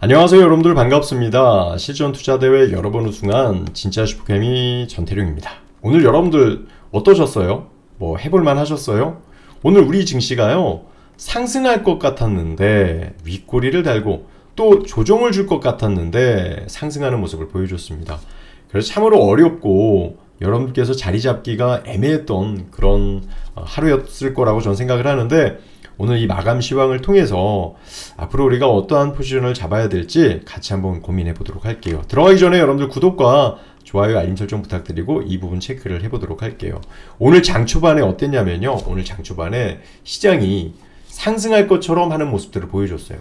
안녕하세요 여러분들 반갑습니다. 실전투자대회 여러 번 우승한 진짜 슈퍼개미 전태룡입니다. 오늘 여러분들 어떠셨어요? 뭐 해볼만 하셨어요? 오늘 우리 증시가요 상승할 것 같았는데 윗꼬리를 달고 또 조정을 줄 것 같았는데 상승하는 모습을 보여줬습니다. 그래서 참으로 어렵고 여러분께서 자리 잡기가 애매했던 그런 하루였을 거라고 저는 생각을 하는데, 오늘 이 마감 시황을 통해서 앞으로 우리가 어떠한 포지션을 잡아야 될지 같이 한번 고민해 보도록 할게요. 들어가기 전에 여러분들 구독과 좋아요, 알림 설정 부탁드리고 이 부분 체크를 해보도록 할게요. 오늘 장 초반에 어땠냐면요, 오늘 장 초반에 시장이 상승할 것처럼 하는 모습들을 보여줬어요.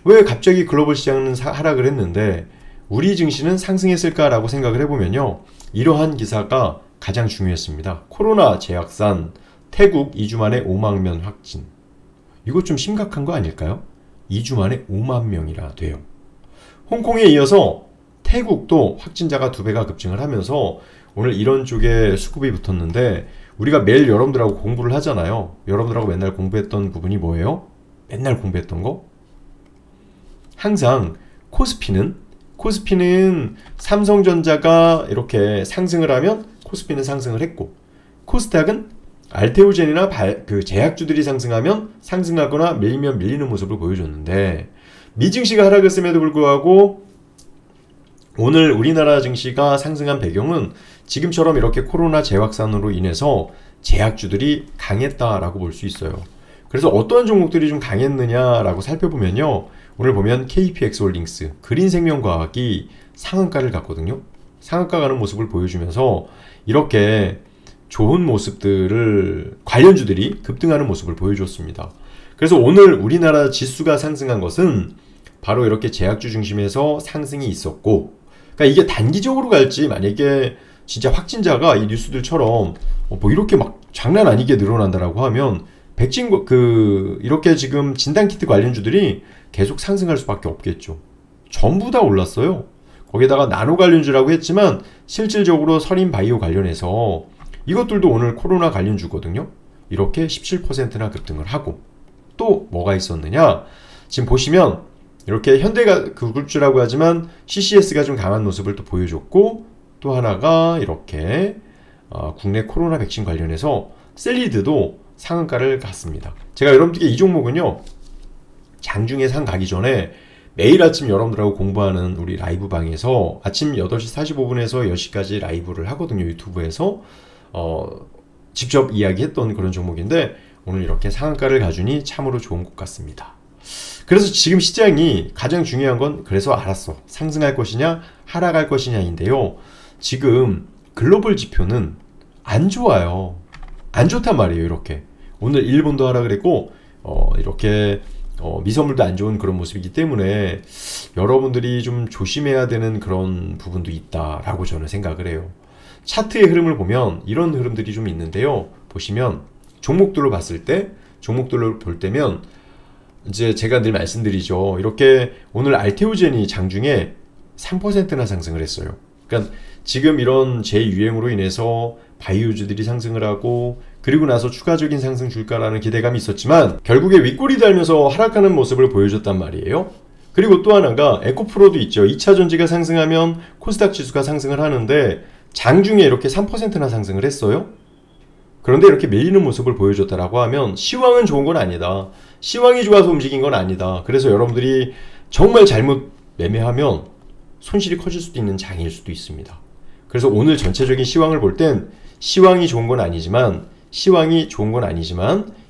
왜 갑자기 글로벌 시장은 하락을 했는데 우리 증시는 상승했을까라고 생각을 해보면요, 이러한 기사가 가장 중요했습니다. 코로나 재확산, 태국 2주 만에 5만 명 확진. 이거 좀 심각한 거 아닐까요? 2주 만에 5만 명이나 돼요. 홍콩에 이어서 태국도 확진자가 2배가 급증을 하면서 오늘 이런 쪽에 수급이 붙었는데, 우리가 매일 여러분들하고 공부를 하잖아요. 여러분들하고 맨날 공부했던 부분이 뭐예요? 맨날 공부했던 거? 항상 코스피는 삼성전자가 이렇게 상승을 하면 코스피는 상승을 했고, 코스닥은 알테오젠이나 제약주들이 상승하면 상승하거나 밀리면 밀리는 모습을 보여줬는데, 미증시가 하락했음에도 불구하고 오늘 우리나라 증시가 상승한 배경은 지금처럼 이렇게 코로나 재확산으로 인해서 제약주들이 강했다라고 볼 수 있어요. 그래서 어떤 종목들이 좀 강했느냐라고 살펴보면요, 오늘 보면 KPX홀딩스, 그린생명과학이 상한가를 갔거든요. 상한가 가는 모습을 보여주면서 이렇게 좋은 모습들을 관련주들이 급등하는 모습을 보여줬습니다. 그래서 오늘 우리나라 지수가 상승한 것은 바로 이렇게 제약주 중심에서 상승이 있었고, 그러니까 이게 단기적으로 갈지, 만약에 진짜 확진자가 이 뉴스들처럼 뭐 이렇게 막 장난 아니게 늘어난다라고 하면 이렇게 지금 진단키트 관련주들이 계속 상승할 수밖에 없겠죠. 전부 다 올랐어요. 거기다가 나노 관련주라고 했지만 실질적으로 설인바이오 관련해서 이것들도 오늘 코로나 관련주거든요. 이렇게 17%나 급등을 하고, 또 뭐가 있었느냐, 지금 보시면 이렇게 현대가 그룹주라고 하지만 CCS가 좀 강한 모습을 또 보여줬고, 또 하나가 이렇게 국내 코로나 백신 관련해서 셀리드도 상한가를 갔습니다. 제가 여러분들께 이 종목은요, 장중에 상 가기 전에 매일 아침 여러분들하고 공부하는 우리 라이브 방에서 아침 8시 45분에서 10시까지 라이브를 하거든요. 유튜브에서 직접 이야기했던 그런 종목인데, 오늘 이렇게 상한가를 가주니 참으로 좋은 것 같습니다. 그래서 지금 시장이 가장 중요한 건, 그래서 알았어, 상승할 것이냐 하락할 것이냐인데요, 지금 글로벌 지표는 안 좋아요. 안 좋단 말이에요. 이렇게 오늘 일본도 하락을 했고 이렇게 미선물도 안 좋은 그런 모습이기 때문에 여러분들이 좀 조심해야 되는 그런 부분도 있다라고 저는 생각을 해요. 차트의 흐름을 보면 이런 흐름들이 좀 있는데요, 보시면 종목들로 볼 때면 이제 제가 늘 말씀드리죠. 이렇게 오늘 알테오젠이 장중에 3%나 상승을 했어요. 그러니까 지금 이런 재유행으로 인해서 바이오주들이 상승을 하고, 그리고 나서 추가적인 상승 줄까라는 기대감이 있었지만 결국에 윗꼬리 달면서 하락하는 모습을 보여줬단 말이에요. 그리고 또 하나가 에코프로도 있죠. 2차전지가 상승하면 코스닥 지수가 상승을 하는데 장중에 이렇게 3%나 상승을 했어요. 그런데 이렇게 밀리는 모습을 보여줬다라고 하면 시황은 좋은 건 아니다. 시황이 좋아서 움직인 건 아니다. 그래서 여러분들이 정말 잘못 매매하면 손실이 커질 수도 있는 장일 수도 있습니다. 그래서 오늘 전체적인 시황을 볼 땐 시황이 좋은 건 아니지만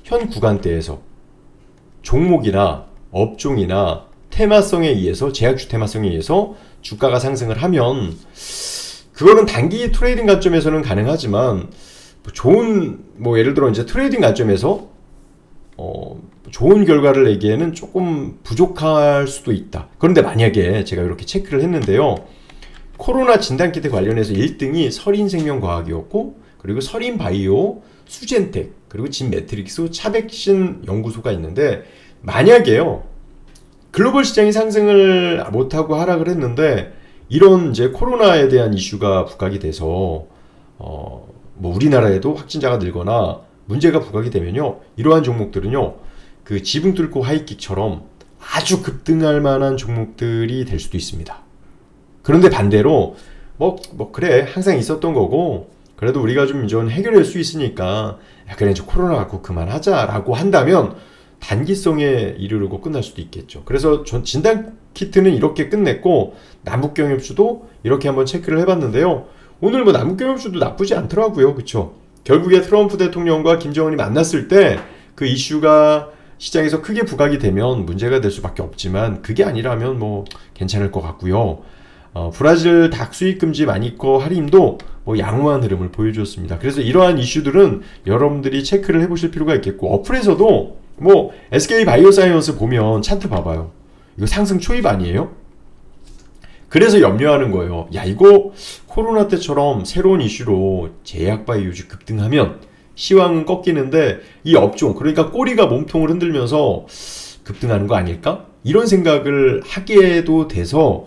현 구간대에서 종목이나 업종이나 테마성에 의해서, 제약주 테마성에 의해서 주가가 상승을 하면 그거는 단기 트레이딩 관점에서는 가능하지만 예를 들어 이제 트레이딩 관점에서 좋은 결과를 내기에는 조금 부족할 수도 있다. 그런데 만약에 제가 이렇게 체크를 했는데요, 코로나 진단키트 관련해서 1등이 설인생명과학이었고, 그리고 설인바이오, 수젠텍, 그리고 진매트릭스, 차백신 연구소가 있는데, 만약에요 글로벌 시장이 상승을 못하고 하락을 했는데 이런 이제 코로나에 대한 이슈가 부각이 돼서 우리나라에도 확진자가 늘거나 문제가 부각이 되면요, 이러한 종목들은요 그 지붕 뚫고 하이킥처럼 아주 급등할 만한 종목들이 될 수도 있습니다. 그런데 반대로 그래 항상 있었던 거고 그래도 우리가 좀 해결할 수 있으니까 그래 이제 코로나 갖고 그만하자라고 한다면 단기성에 이르르고 끝날 수도 있겠죠. 그래서 진단키트는 이렇게 끝냈고 남북경협주도 이렇게 한번 체크를 해봤는데요. 오늘 남북경협주도 나쁘지 않더라고요. 그쵸? 결국에 트럼프 대통령과 김정은이 만났을 때 그 이슈가 시장에서 크게 부각이 되면 문제가 될 수밖에 없지만 그게 아니라면 괜찮을 것 같고요. 브라질 닭 수입 금지 마니커 할인도 양호한 흐름을 보여주었습니다. 그래서 이러한 이슈들은 여러분들이 체크를 해보실 필요가 있겠고 어플에서도 SK 바이오사이언스 보면 차트 봐봐요. 이거 상승 초입 아니에요? 그래서 염려하는 거예요. 야 이거 코로나 때처럼 새로운 이슈로 제약바이오주 급등하면 시황은 꺾이는데 이 업종 그러니까 꼬리가 몸통을 흔들면서 급등하는 거 아닐까? 이런 생각을 하게도 돼서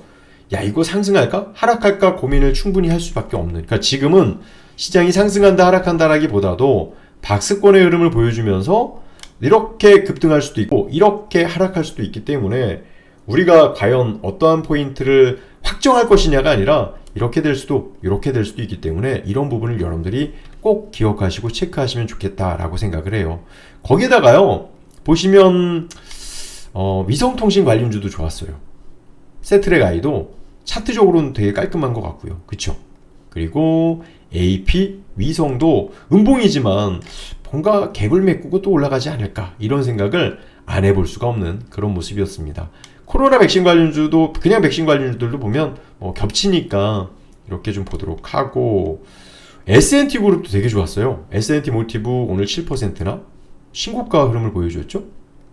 야 이거 상승할까? 하락할까? 고민을 충분히 할 수밖에 없는 그러니까 지금은 시장이 상승한다 하락한다라기보다도 박스권의 흐름을 보여주면서 이렇게 급등할 수도 있고 이렇게 하락할 수도 있기 때문에 우리가 과연 어떠한 포인트를 확정할 것이냐가 아니라 이렇게 될 수도 이렇게 될 수도 있기 때문에 이런 부분을 여러분들이 꼭 기억하시고 체크하시면 좋겠다라고 생각을 해요. 거기에다가요 보시면 위성통신 관련주도 좋았어요. 세트랙 아이도 차트적으로는 되게 깔끔한 것 같고요. 그쵸? 그리고 AP 위성도 음봉이지만 뭔가 갭을 메꾸고 또 올라가지 않을까 이런 생각을 안 해볼 수가 없는 그런 모습이었습니다. 코로나 백신 관련주도 그냥 백신 관련주들도 보면 겹치니까 이렇게 좀 보도록 하고 S&T 그룹도 되게 좋았어요. S&T 몰티브 오늘 7%나 신고가 흐름을 보여줬죠.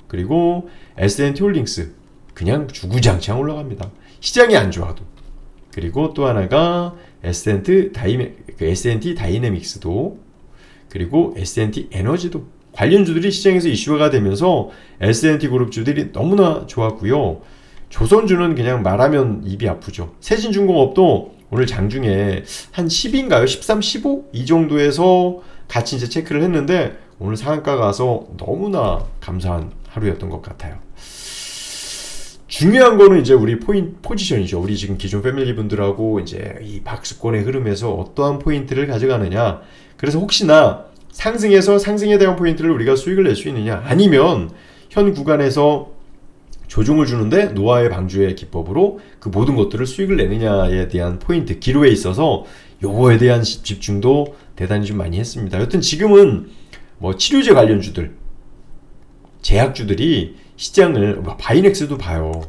그리고 S&T 홀딩스 그냥 주구장창 올라갑니다. 시장이 안 좋아도. 그리고 또 하나가 S&T 다이내믹스도 그리고 S&T 에너지도 관련주들이 시장에서 이슈가 되면서 S&T 그룹주들이 너무나 좋았고요. 조선주는 그냥 말하면 입이 아프죠. 세진중공업도 오늘 장중에 한 10인가요? 13, 15? 이 정도에서 같이 이제 체크를 했는데 오늘 상한가 가서 너무나 감사한 하루였던 것 같아요. 중요한 거는 이제 우리 포지션이죠. 우리 지금 기존 패밀리 분들하고 이제 이 박스권의 흐름에서 어떠한 포인트를 가져가느냐. 그래서 혹시나 상승해서 상승에 대한 포인트를 우리가 수익을 낼 수 있느냐 아니면 현 구간에서 조종을 주는데 노아의 방주의 기법으로 그 모든 것들을 수익을 내느냐에 대한 포인트 기로에 있어서 요거에 대한 집중도 대단히 좀 많이 했습니다. 여튼 지금은 치료제 관련주들 제약주들이 시장을 바이넥스도 봐요.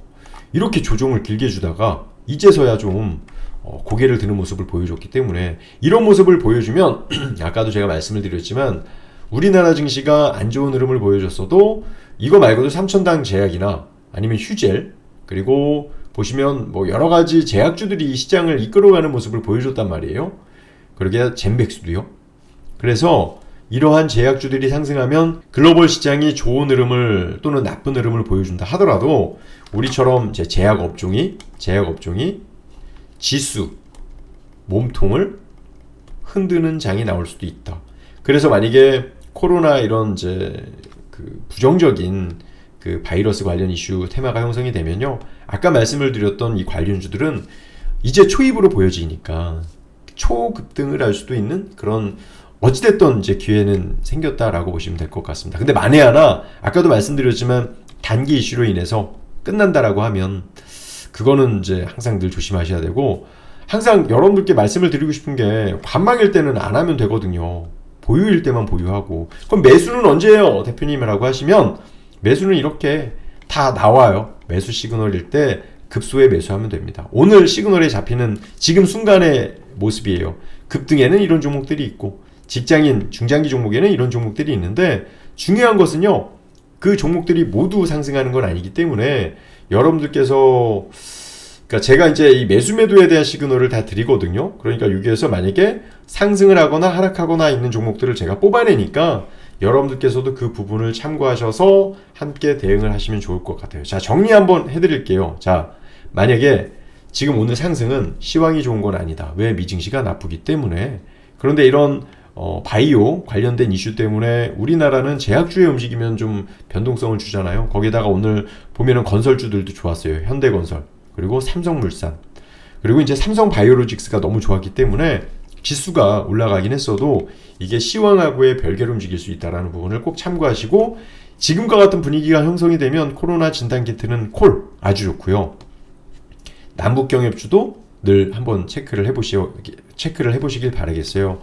이렇게 조종을 길게 주다가 이제서야 좀 고개를 드는 모습을 보여줬기 때문에 이런 모습을 보여주면 아까도 제가 말씀을 드렸지만 우리나라 증시가 안 좋은 흐름을 보여줬어도 이거 말고도 삼천당 제약이나 아니면 휴젤 그리고 보시면 여러가지 제약주들이 시장을 이끌어가는 모습을 보여줬단 말이에요. 그러게 젠백스도요. 그래서 이러한 제약주들이 상승하면 글로벌 시장이 좋은 흐름을 또는 나쁜 흐름을 보여준다 하더라도 우리처럼 제약업종이 지수, 몸통을 흔드는 장이 나올 수도 있다. 그래서 만약에 코로나 이런 부정적인 바이러스 관련 이슈 테마가 형성이 되면요. 아까 말씀을 드렸던 이 관련주들은 이제 초입으로 보여지니까 초급등을 할 수도 있는 그런 어찌됐든 이제 기회는 생겼다라고 보시면 될 것 같습니다. 근데 만에 하나 아까도 말씀드렸지만 단기 이슈로 인해서 끝난다라고 하면 그거는 이제 항상 늘 조심하셔야 되고 항상 여러분들께 말씀을 드리고 싶은 게 관망일 때는 안 하면 되거든요. 보유일 때만 보유하고 그럼 매수는 언제예요? 대표님이라고 하시면 매수는 이렇게 다 나와요. 매수 시그널일 때 급소에 매수하면 됩니다. 오늘 시그널에 잡히는 지금 순간의 모습이에요. 급등에는 이런 종목들이 있고 직장인 중장기 종목에는 이런 종목들이 있는데 중요한 것은요. 그 종목들이 모두 상승하는 건 아니기 때문에 여러분들께서 그러니까 제가 이제 이 매수 매도에 대한 시그널을 다 드리거든요. 그러니까 여기에서 만약에 상승을 하거나 하락하거나 있는 종목들을 제가 뽑아내니까 여러분들께서도 그 부분을 참고하셔서 함께 대응을 하시면 좋을 것 같아요. 자, 정리 한번 해드릴게요. 자, 만약에 지금 오늘 상승은 시황이 좋은 건 아니다. 왜? 미증시가 나쁘기 때문에. 그런데 이런 바이오 관련된 이슈 때문에 우리나라는 제약주에 움직이면 좀 변동성을 주잖아요. 거기다가 오늘 보면은 건설주들도 좋았어요. 현대건설, 그리고 삼성물산, 그리고 이제 삼성바이오로직스가 너무 좋았기 때문에 지수가 올라가긴 했어도 이게 시황하고의 별개로 움직일 수 있다는 부분을 꼭 참고하시고, 지금과 같은 분위기가 형성이 되면 코로나 진단키트는 콜 아주 좋고요. 남북경협주도 늘 한번 체크를 해보시길 바라겠어요.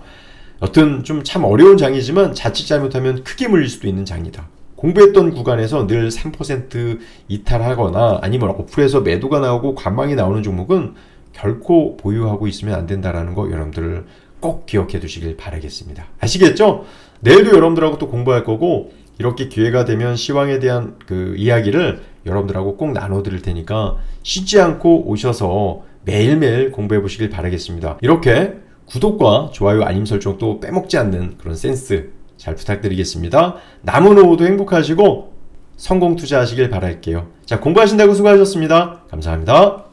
여튼 좀 참 어려운 장이지만 자칫 잘못하면 크게 물릴 수도 있는 장이다. 공부했던 구간에서 늘 3% 이탈하거나 아니면 어플에서 매도가 나오고 관망이 나오는 종목은 결코 보유하고 있으면 안 된다는 거 여러분들 꼭 기억해 두시길 바라겠습니다. 아시겠죠? 내일도 여러분들하고 또 공부할 거고, 이렇게 기회가 되면 시황에 대한 그 이야기를 여러분들하고 꼭 나눠 드릴 테니까 쉬지 않고 오셔서 매일매일 공부해 보시길 바라겠습니다. 이렇게 구독과 좋아요, 알림 설정도 빼먹지 않는 그런 센스 잘 부탁드리겠습니다. 남은 오후도 행복하시고 성공 투자하시길 바랄게요. 자, 공부하신다고 수고하셨습니다. 감사합니다.